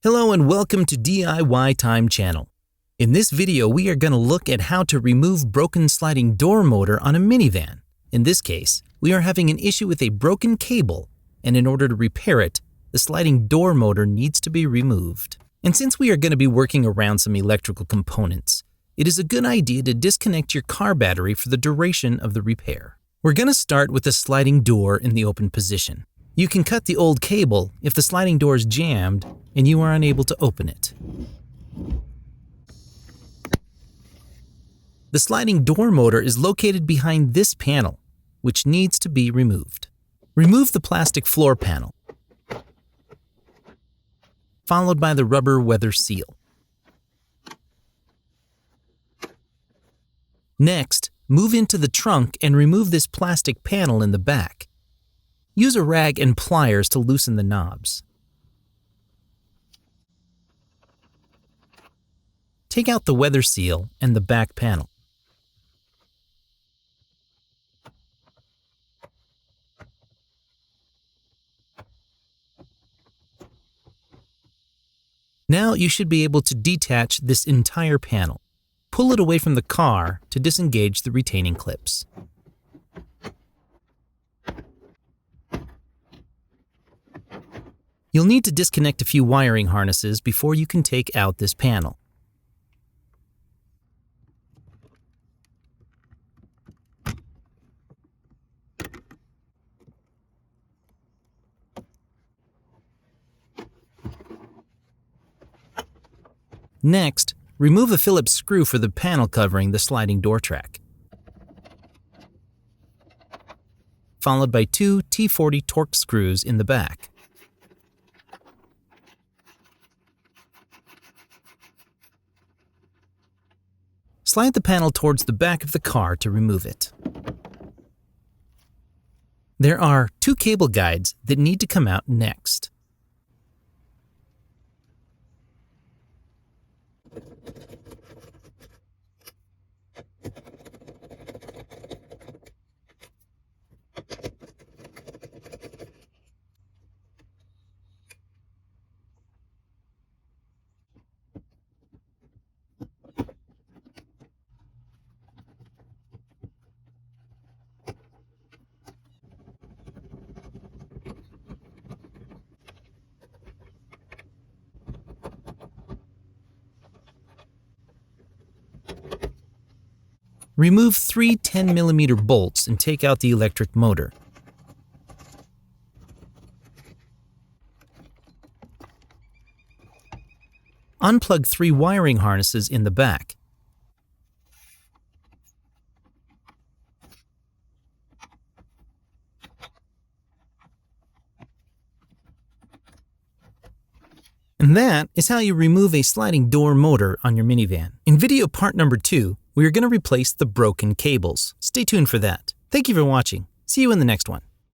Hello and welcome to DIY Time channel. In this video, we are going to look at how to remove broken sliding door motor on a minivan. In this case, we are having an issue with a broken cable, and in order to repair it, the sliding door motor needs to be removed. And since we are going to be working around some electrical components, it is a good idea to disconnect your car battery for the duration of the repair. We're going to start with the sliding door in the open position. You can cut the old cable if the sliding door is jammed and you are unable to open it. The sliding door motor is located behind this panel, which needs to be removed. Remove the plastic floor panel, followed by the rubber weather seal. Next, move into the trunk and remove this plastic panel in the back. Use a rag and pliers to loosen the knobs. Take out the weather seal and the back panel. Now you should be able to detach this entire panel. Pull it away from the car to disengage the retaining clips. You'll need to disconnect a few wiring harnesses before you can take out this panel. Next, remove a Phillips screw for the panel covering the sliding door track, followed by two T40 Torx screws in the back. Slide the panel towards the back of the car to remove it. There are two cable guides that need to come out next. Remove three 10mm bolts and take out the electric motor. Unplug three wiring harnesses in the back. And that is how you remove a sliding door motor on your minivan. In video part number 2, we are going to replace the broken cables. Stay tuned for that. Thank you for watching. See you in the next one.